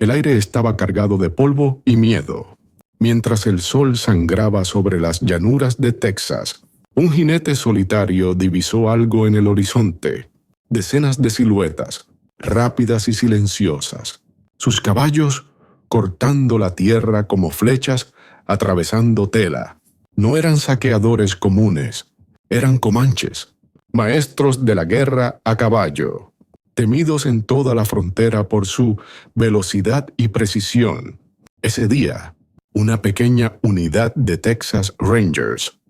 El aire estaba cargado de polvo y miedo. Mientras el sol sangraba sobre las llanuras de Texas, un jinete solitario divisó algo en el horizonte. Decenas de siluetas, rápidas y silenciosas. Sus caballos cortando la tierra como flechas, atravesando tela. No eran saqueadores comunes, eran comanches, maestros de la guerra a caballo, temidos en toda la frontera por su velocidad y precisión. Ese día, una pequeña unidad de Texas Rangers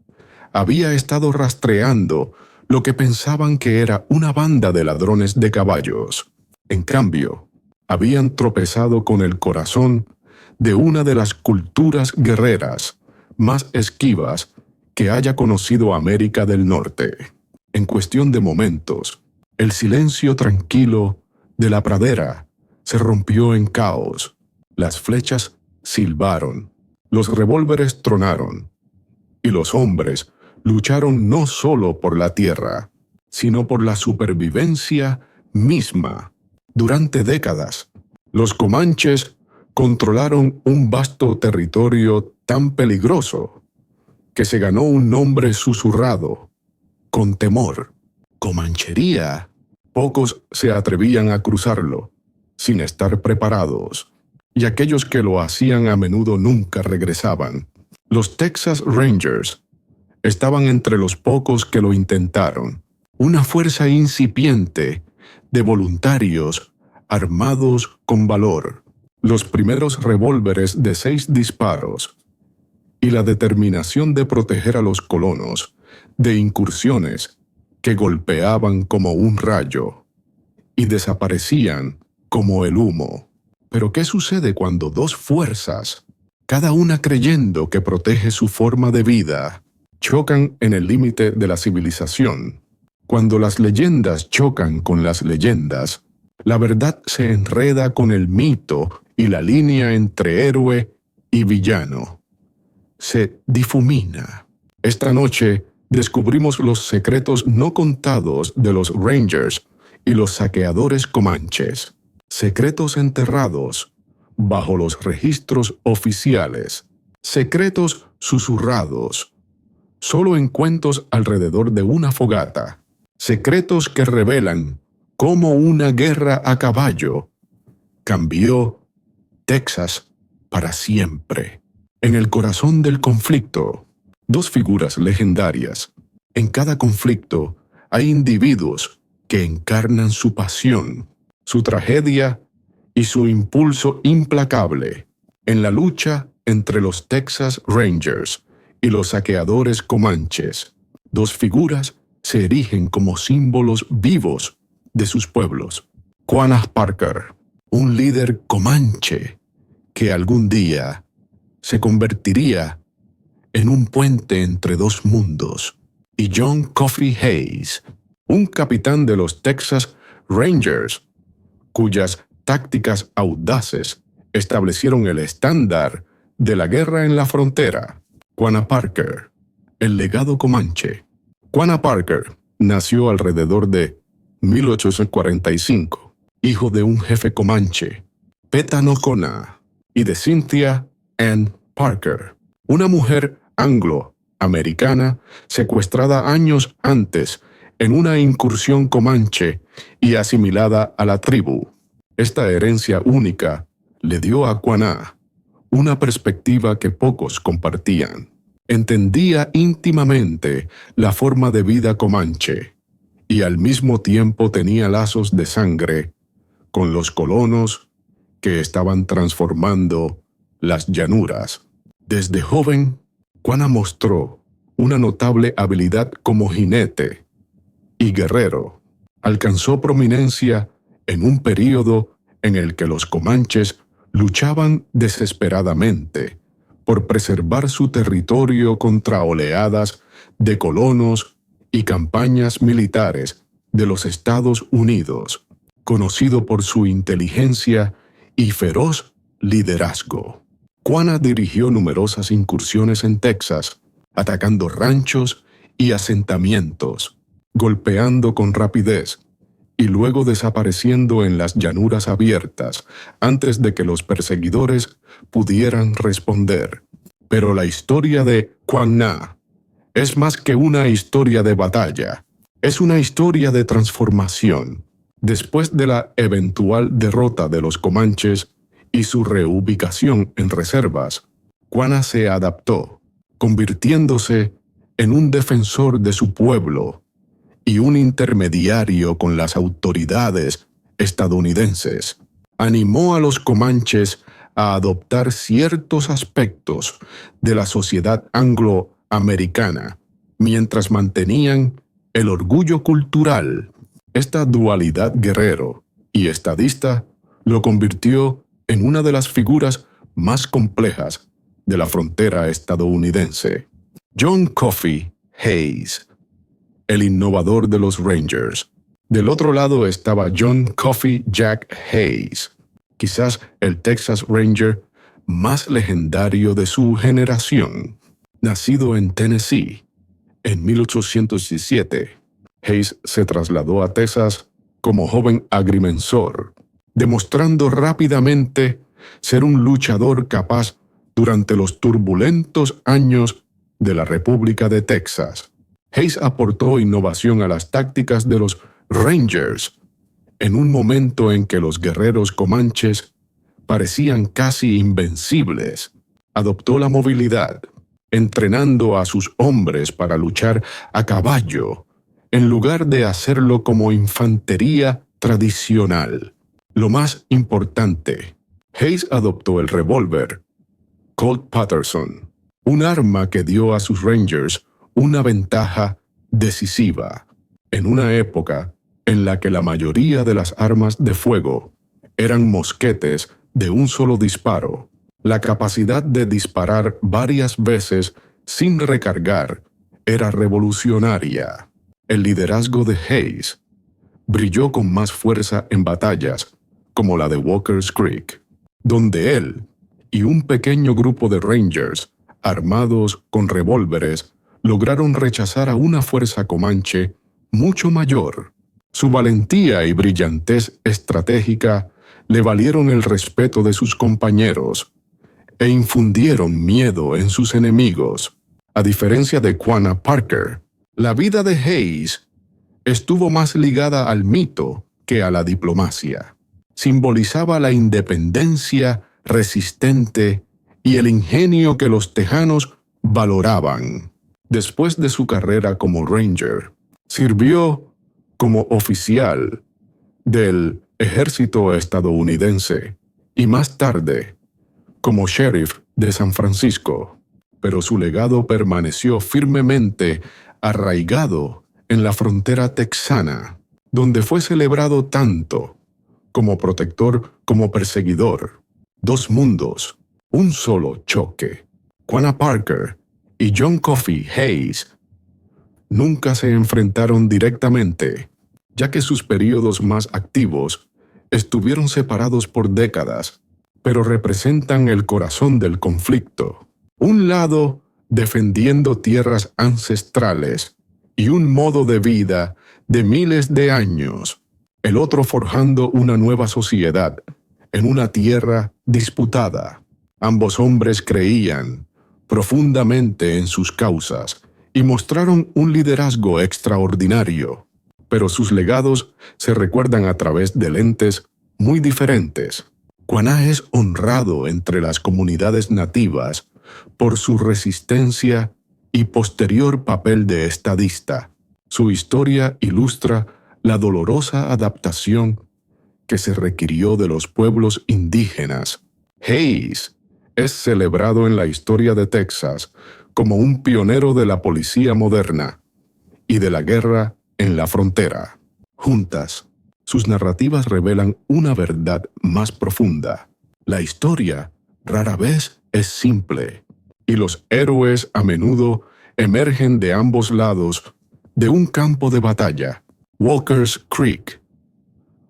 había estado rastreando lo que pensaban que era una banda de ladrones de caballos. En cambio, habían tropezado con el corazón de una de las culturas guerreras más esquivas que haya conocido América del Norte. En cuestión de momentos, el silencio tranquilo de la pradera se rompió en caos. Las flechas silbaron, los revólveres tronaron, y los hombres lucharon no solo por la tierra, sino por la supervivencia misma. Durante décadas, los comanches controlaron un vasto territorio tan peligroso que se ganó un nombre susurrado, con temor, comanchería. Pocos se atrevían a cruzarlo, sin estar preparados, y aquellos que lo hacían a menudo nunca regresaban. Los Texas Rangers estaban entre los pocos que lo intentaron, una fuerza incipiente de voluntarios armados con valor, los primeros revólveres de 6 disparos y la determinación de proteger a los colonos de incursiones que golpeaban como un rayo y desaparecían como el humo. Pero ¿qué sucede cuando dos fuerzas, cada una creyendo que protege su forma de vida, chocan en el límite de la civilización? Cuando las leyendas chocan con las leyendas, la verdad se enreda con el mito y la línea entre héroe y villano se difumina. Esta noche descubrimos los secretos no contados de los Rangers y los saqueadores comanches, secretos enterrados bajo los registros oficiales, secretos susurrados, solo en cuentos alrededor de una fogata. Secretos que revelan cómo una guerra a caballo cambió Texas para siempre. En el corazón del conflicto, dos figuras legendarias. En cada conflicto hay individuos que encarnan su pasión, su tragedia y su impulso implacable. En la lucha entre los Texas Rangers y los saqueadores comanches, dos figuras se erigen como símbolos vivos de sus pueblos. Quanah Parker, un líder comanche que algún día se convertiría en un puente entre dos mundos. Y John Coffee Hayes, un capitán de los Texas Rangers, cuyas tácticas audaces establecieron el estándar de la guerra en la frontera. Quanah Parker, el legado comanche. Quanah Parker nació alrededor de 1845, hijo de un jefe comanche, Petano Quanah, y de Cynthia Ann Parker, una mujer anglo-americana secuestrada años antes en una incursión comanche y asimilada a la tribu. Esta herencia única le dio a Quanah una perspectiva que pocos compartían. Entendía íntimamente la forma de vida comanche y al mismo tiempo tenía lazos de sangre con los colonos que estaban transformando las llanuras. Desde joven, Quanah mostró una notable habilidad como jinete y guerrero. Alcanzó prominencia en un período en el que los comanches luchaban desesperadamente por preservar su territorio contra oleadas de colonos y campañas militares de los Estados Unidos, conocido por su inteligencia y feroz liderazgo. Quanah dirigió numerosas incursiones en Texas, atacando ranchos y asentamientos, golpeando con rapidez y luego desapareciendo en las llanuras abiertas antes de que los perseguidores pudieran responder. Pero la historia de Quang Na es más que una historia de batalla. Es una historia de transformación. Después de la eventual derrota de los comanches y su reubicación en reservas, Quang Na se adaptó, convirtiéndose en un defensor de su pueblo y un intermediario con las autoridades estadounidenses. Animó a los comanches a adoptar ciertos aspectos de la sociedad angloamericana, mientras mantenían el orgullo cultural. Esta dualidad guerrero y estadista lo convirtió en una de las figuras más complejas de la frontera estadounidense. John Coffee Hayes, el innovador de los Rangers. Del otro lado estaba John Coffee Jack Hayes, quizás el Texas Ranger más legendario de su generación. Nacido en Tennessee en 1817, Hayes se trasladó a Texas como joven agrimensor, demostrando rápidamente ser un luchador capaz durante los turbulentos años de la República de Texas. Hayes aportó innovación a las tácticas de los Rangers en un momento en que los guerreros comanches parecían casi invencibles. Adoptó la movilidad, entrenando a sus hombres para luchar a caballo, en lugar de hacerlo como infantería tradicional. Lo más importante, Hayes adoptó el revólver Colt Patterson, un arma que dio a sus Rangers una ventaja decisiva, en una época en la que la mayoría de las armas de fuego eran mosquetes de un solo disparo. La capacidad de disparar varias veces sin recargar era revolucionaria. El liderazgo de Hayes brilló con más fuerza en batallas como la de Walker's Creek, donde él y un pequeño grupo de Rangers armados con revólveres lograron rechazar a una fuerza comanche mucho mayor. Su valentía y brillantez estratégica le valieron el respeto de sus compañeros e infundieron miedo en sus enemigos. A diferencia de Quanah Parker, la vida de Hayes estuvo más ligada al mito que a la diplomacia. Simbolizaba la independencia resistente y el ingenio que los tejanos valoraban. Después de su carrera como Ranger, sirvió como oficial del ejército estadounidense y más tarde como sheriff de San Francisco, pero su legado permaneció firmemente arraigado en la frontera texana, donde fue celebrado tanto como protector como perseguidor. Dos mundos, un solo choque. Quanah Parker y John Coffee Hayes nunca se enfrentaron directamente, ya que sus períodos más activos estuvieron separados por décadas, pero representan el corazón del conflicto. Un lado defendiendo tierras ancestrales y un modo de vida de miles de años, el otro forjando una nueva sociedad en una tierra disputada. Ambos hombres creían profundamente en sus causas y mostraron un liderazgo extraordinario, pero sus legados se recuerdan a través de lentes muy diferentes. Quanah es honrado entre las comunidades nativas por su resistencia y posterior papel de estadista. Su historia ilustra la dolorosa adaptación que se requirió de los pueblos indígenas. Hayes es celebrado en la historia de Texas como un pionero de la policía moderna y de la guerra en la frontera. Juntas, sus narrativas revelan una verdad más profunda. La historia rara vez es simple, y los héroes a menudo emergen de ambos lados de un campo de batalla. Walker's Creek,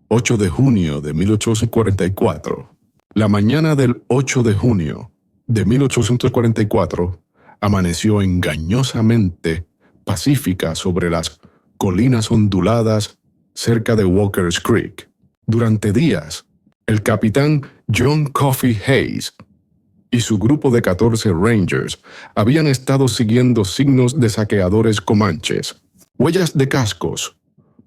8 de junio de 1844. La mañana del 8 de junio de 1844 amaneció engañosamente pacífica sobre las colinas onduladas cerca de Walker's Creek. Durante días, el capitán John Coffee Hayes y su grupo de 14 Rangers habían estado siguiendo signos de saqueadores comanches, huellas de cascos,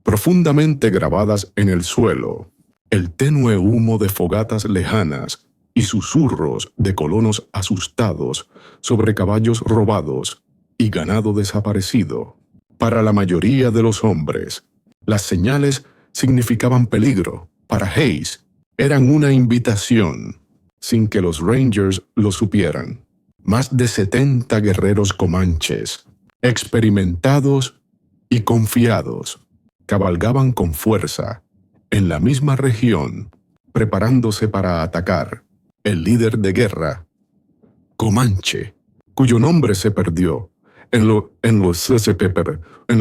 profundamente grabadas en el suelo, el tenue humo de fogatas lejanas y susurros de colonos asustados sobre caballos robados y ganado desaparecido. Para la mayoría de los hombres, las señales significaban peligro. Para Hayes, eran una invitación, sin que los Rangers lo supieran. Más de 70 guerreros comanches, experimentados y confiados, cabalgaban con fuerza en la misma región, preparándose para atacar. El líder de guerra, Comanche, cuyo nombre se perdió en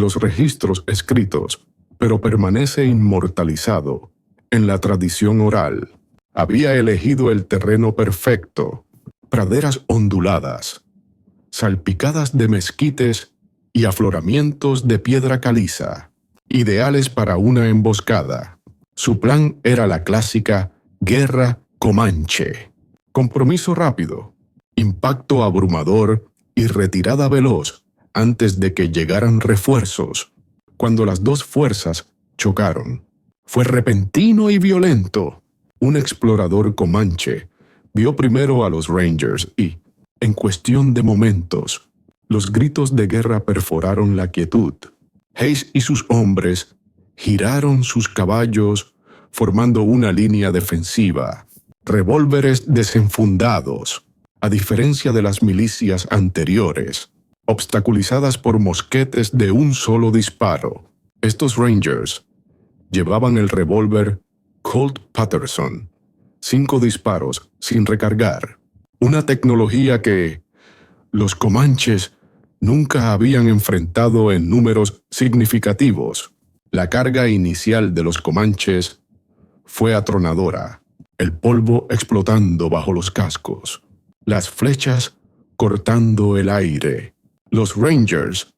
los registros escritos, pero permanece inmortalizado en la tradición oral, había elegido el terreno perfecto, praderas onduladas, salpicadas de mezquites y afloramientos de piedra caliza, ideales para una emboscada. Su plan era la clásica guerra comanche. Compromiso rápido, impacto abrumador y retirada veloz antes de que llegaran refuerzos. Cuando las dos fuerzas chocaron, fue repentino y violento. Un explorador comanche vio primero a los Rangers y, en cuestión de momentos, los gritos de guerra perforaron la quietud. Hayes y sus hombres giraron sus caballos formando una línea defensiva, revólveres desenfundados, a diferencia de las milicias anteriores, obstaculizadas por mosquetes de un solo disparo. Estos Rangers llevaban el revólver Colt Patterson, 5 disparos sin recargar, una tecnología que los comanches nunca habían enfrentado en números significativos. La carga inicial de los comanches fue atronadora, el polvo explotando bajo los cascos, las flechas cortando el aire. Los Rangers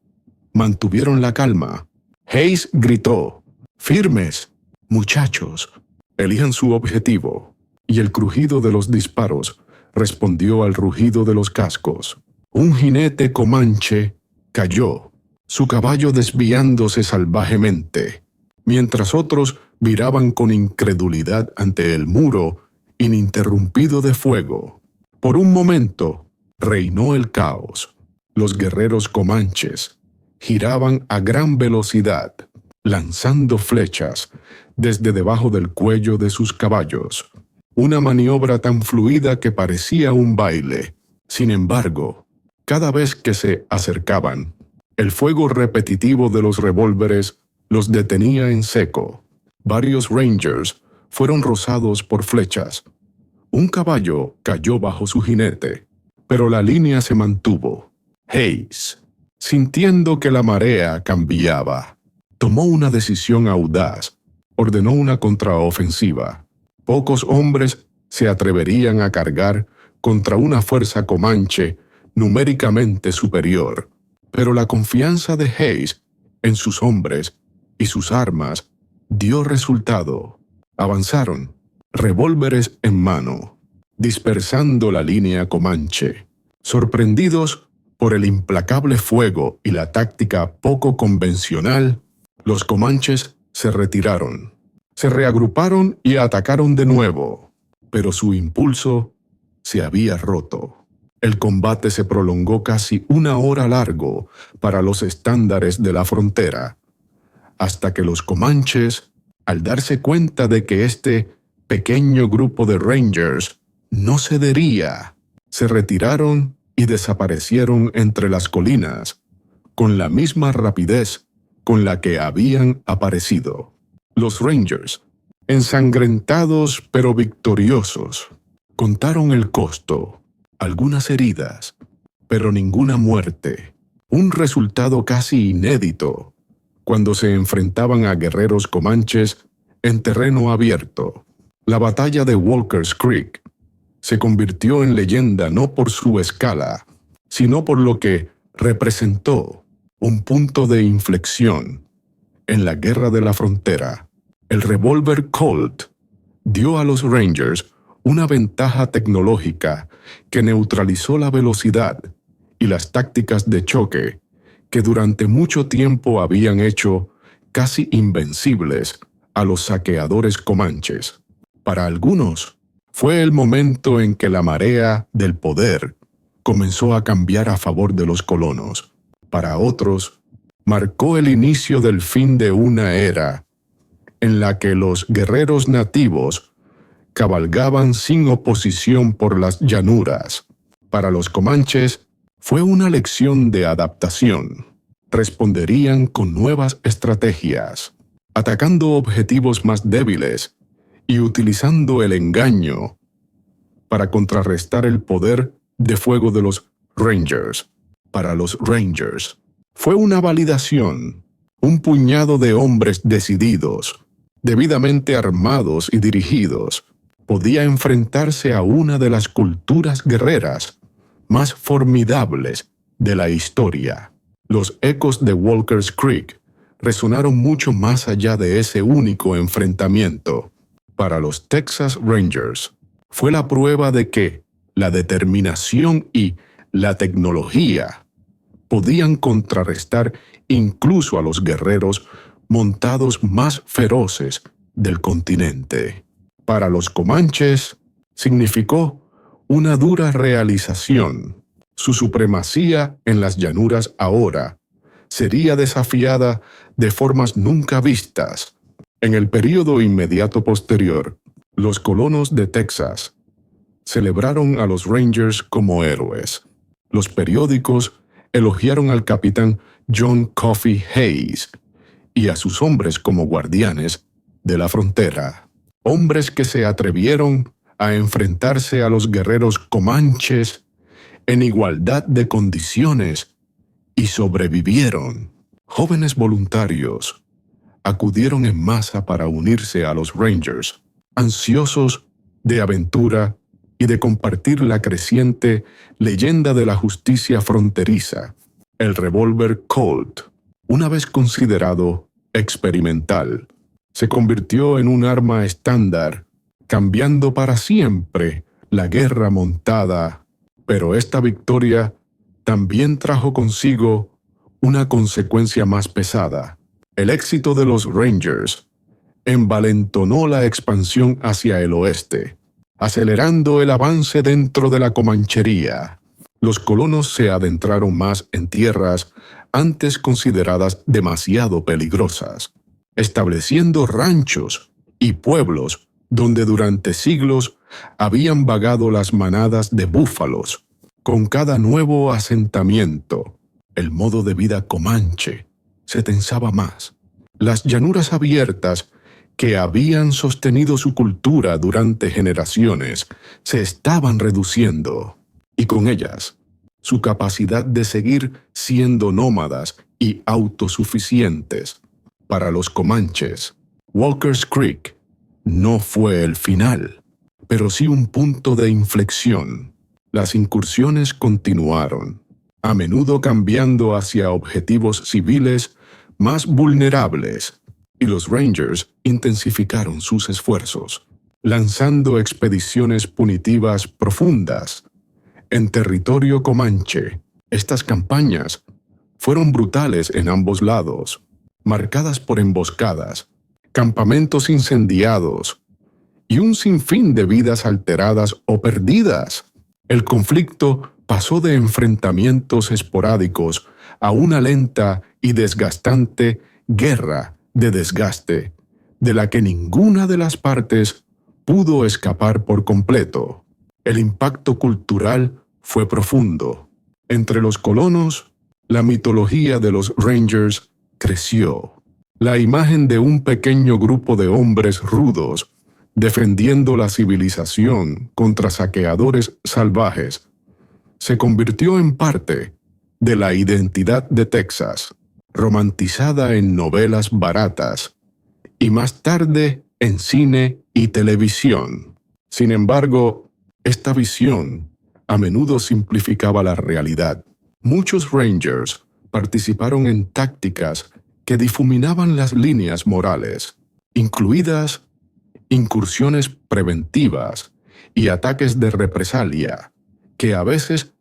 mantuvieron la calma. Hayes gritó: «¡Firmes, muchachos! Elijan su objetivo». Y el crujido de los disparos respondió al rugido de los cascos. Un jinete comanche cayó, su caballo desviándose salvajemente, mientras otros viraban con incredulidad ante el muro ininterrumpido de fuego. Por un momento reinó el caos. Los guerreros comanches giraban a gran velocidad, lanzando flechas desde debajo del cuello de sus caballos. Una maniobra tan fluida que parecía un baile. Sin embargo, cada vez que se acercaban, el fuego repetitivo de los revólveres los detenía en seco. Varios Rangers fueron rozados por flechas. Un caballo cayó bajo su jinete, pero la línea se mantuvo. Hayes, sintiendo que la marea cambiaba, tomó una decisión audaz. Ordenó una contraofensiva. Pocos hombres se atreverían a cargar contra una fuerza comanche numéricamente superior, pero la confianza de Hayes en sus hombres y sus armas dio resultado. Avanzaron, revólveres en mano, dispersando la línea comanche. Sorprendidos por el implacable fuego y la táctica poco convencional, los comanches se retiraron. Se reagruparon y atacaron de nuevo, pero su impulso se había roto. El combate se prolongó casi 1 hora largo para los estándares de la frontera, hasta que los comanches, al darse cuenta de que este pequeño grupo de Rangers no cedería, se retiraron y desaparecieron entre las colinas con la misma rapidez con la que habían aparecido. Los Rangers, ensangrentados pero victoriosos, contaron el costo, algunas heridas, pero ninguna muerte, un resultado casi inédito cuando se enfrentaban a guerreros comanches en terreno abierto. La batalla de Walker's Creek se convirtió en leyenda no por su escala, sino por lo que representó: un punto de inflexión en la guerra de la frontera. El revólver Colt dio a los Rangers una ventaja tecnológica que neutralizó la velocidad y las tácticas de choque que durante mucho tiempo habían hecho casi invencibles a los saqueadores comanches. Para algunos, fue el momento en que la marea del poder comenzó a cambiar a favor de los colonos. Para otros, marcó el inicio del fin de una era en la que los guerreros nativos cabalgaban sin oposición por las llanuras. Para los comanches, fue una lección de adaptación. Responderían con nuevas estrategias, atacando objetivos más débiles y utilizando el engaño para contrarrestar el poder de fuego de los Rangers. Para los Rangers, fue una validación, un puñado de hombres decididos, debidamente armados y dirigidos, podía enfrentarse a una de las culturas guerreras más formidables de la historia. Los ecos de Walker's Creek resonaron mucho más allá de ese único enfrentamiento. Para los Texas Rangers, fue la prueba de que la determinación y la tecnología podían contrarrestar incluso a los guerreros montados más feroces del continente. Para los comanches, significó una dura realización. Su supremacía en las llanuras ahora sería desafiada de formas nunca vistas. En el período inmediato posterior, los colonos de Texas celebraron a los Rangers como héroes. Los periódicos elogiaron al capitán John Coffee Hayes y a sus hombres como guardianes de la frontera. Hombres que se atrevieron a enfrentarse a los guerreros comanches en igualdad de condiciones y sobrevivieron. Jóvenes voluntarios acudieron en masa para unirse a los Rangers, ansiosos de aventura y de compartir la creciente leyenda de la justicia fronteriza. El revólver Colt, una vez considerado experimental, se convirtió en un arma estándar, cambiando para siempre la guerra montada. Pero esta victoria también trajo consigo una consecuencia más pesada. El éxito de los Rangers envalentonó la expansión hacia el oeste, acelerando el avance dentro de la comanchería. Los colonos se adentraron más en tierras antes consideradas demasiado peligrosas, estableciendo ranchos y pueblos donde durante siglos habían vagado las manadas de búfalos. Con cada nuevo asentamiento, el modo de vida comanche se tensaba más. Las llanuras abiertas que habían sostenido su cultura durante generaciones se estaban reduciendo, y con ellas, su capacidad de seguir siendo nómadas y autosuficientes. Para los comanches, Walker's Creek no fue el final, pero sí un punto de inflexión. Las incursiones continuaron, a menudo cambiando hacia objetivos civiles más vulnerables, y los Rangers intensificaron sus esfuerzos, lanzando expediciones punitivas profundas en territorio comanche. Estas campañas fueron brutales en ambos lados, marcadas por emboscadas, campamentos incendiados y un sinfín de vidas alteradas o perdidas. El conflicto pasó de enfrentamientos esporádicos a una lenta y desgastante guerra de desgaste, de la que ninguna de las partes pudo escapar por completo. El impacto cultural fue profundo. Entre los colonos, la mitología de los Rangers creció. La imagen de un pequeño grupo de hombres rudos defendiendo la civilización contra saqueadores salvajes se convirtió en parte de la identidad de Texas, romantizada en novelas baratas y más tarde en cine y televisión. Sin embargo, esta visión a menudo simplificaba la realidad. Muchos Rangers participaron en tácticas que difuminaban las líneas morales. incluidas incursiones preventivas y ataques de represalia que a veces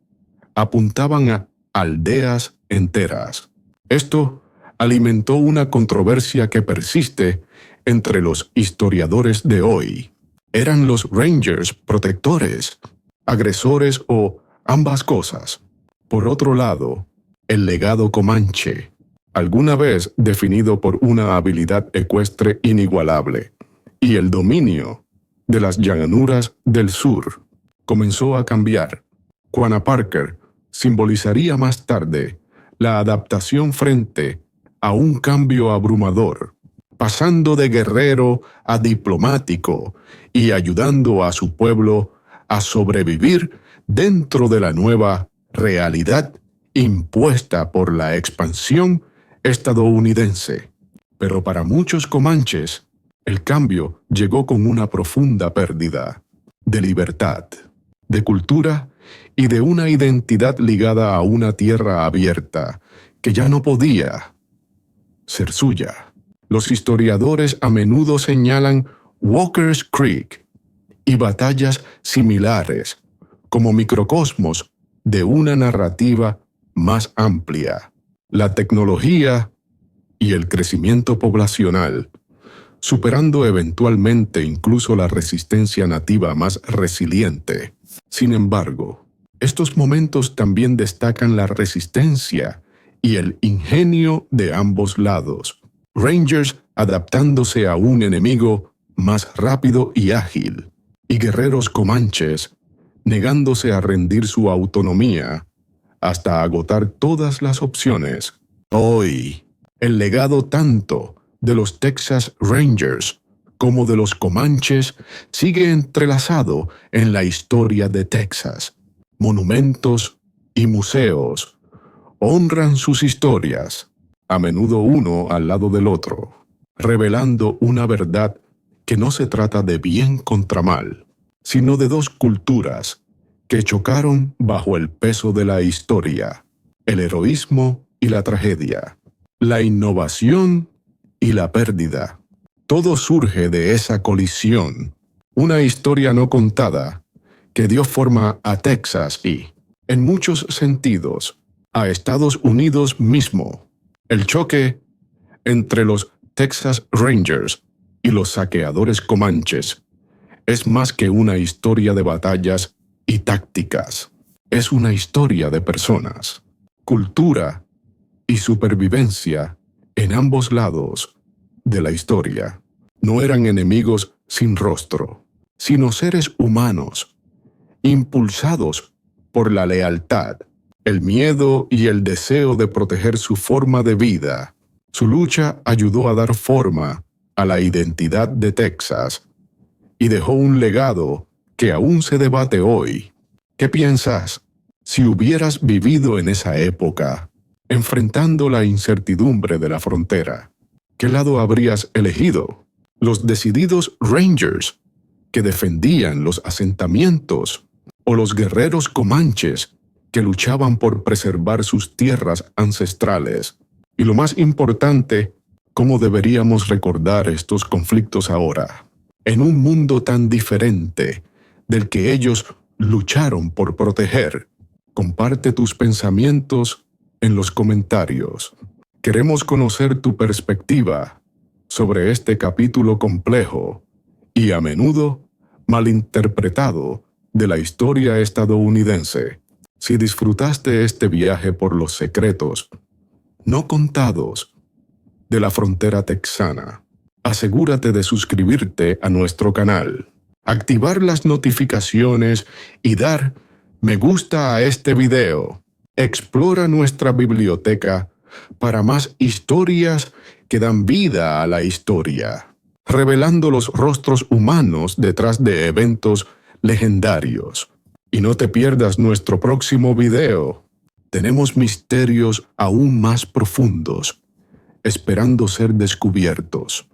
apuntaban a aldeas enteras. Esto alimentó una controversia que persiste entre los historiadores de hoy. ¿Eran los Rangers protectores, agresores o ambas cosas? Por otro lado, el legado comanche, alguna vez definido por una habilidad ecuestre inigualable, y el dominio de las llanuras del sur, comenzó a cambiar. Quanah Parker simbolizaría más tarde la adaptación frente a un cambio abrumador, pasando de guerrero a diplomático y ayudando a su pueblo a sobrevivir dentro de la nueva realidad impuesta por la expansión estadounidense. Pero para muchos comanches, el cambio llegó con una profunda pérdida de libertad, de cultura y de una identidad ligada a una tierra abierta que ya no podía ser suya. Los historiadores a menudo señalan Walker's Creek y batallas similares como microcosmos de una narrativa más amplia. La tecnología y el crecimiento poblacional, superando eventualmente incluso la resistencia nativa más resiliente. Sin embargo, estos momentos también destacan la resistencia y el ingenio de ambos lados. Rangers adaptándose a un enemigo más rápido y ágil, y guerreros comanches negándose a rendir su autonomía hasta agotar todas las opciones. Hoy, el legado tanto de los Texas Rangers como de los comanches sigue entrelazado en la historia de Texas. Monumentos y museos honran sus historias, a menudo uno al lado del otro, revelando una verdad que no se trata de bien contra mal, sino de dos culturas que chocaron bajo el peso de la historia, el heroísmo y la tragedia, la innovación y la pérdida. Todo surge de esa colisión, una historia no contada que dio forma a Texas y, en muchos sentidos, a Estados Unidos mismo. El choque entre los Texas Rangers y los saqueadores comanches es más que una historia de batallas y tácticas. Es una historia de personas, cultura y supervivencia en ambos lados de la historia. No eran enemigos sin rostro, sino seres humanos, impulsados por la lealtad, el miedo y el deseo de proteger su forma de vida. Su lucha ayudó a dar forma a la identidad de Texas y dejó un legado que aún se debate hoy. ¿Qué piensas? Si hubieras vivido en esa época, enfrentando la incertidumbre de la frontera, ¿qué lado habrías elegido? ¿Los decididos Rangers que defendían los asentamientos o los guerreros comanches que luchaban por preservar sus tierras ancestrales? Y lo más importante, ¿cómo deberíamos recordar estos conflictos ahora, en un mundo tan diferente del que ellos lucharon por proteger? Comparte tus pensamientos en los comentarios. Queremos conocer tu perspectiva sobre este capítulo complejo y a menudo malinterpretado de la historia estadounidense. Si disfrutaste este viaje por los secretos no contados de la frontera texana, asegúrate de suscribirte a nuestro canal, activar las notificaciones y dar me gusta a este video. Explora nuestra biblioteca para más historias que dan vida a la historia, revelando los rostros humanos detrás de eventos legendarios. Y no te pierdas nuestro próximo video. Tenemos misterios aún más profundos, esperando ser descubiertos.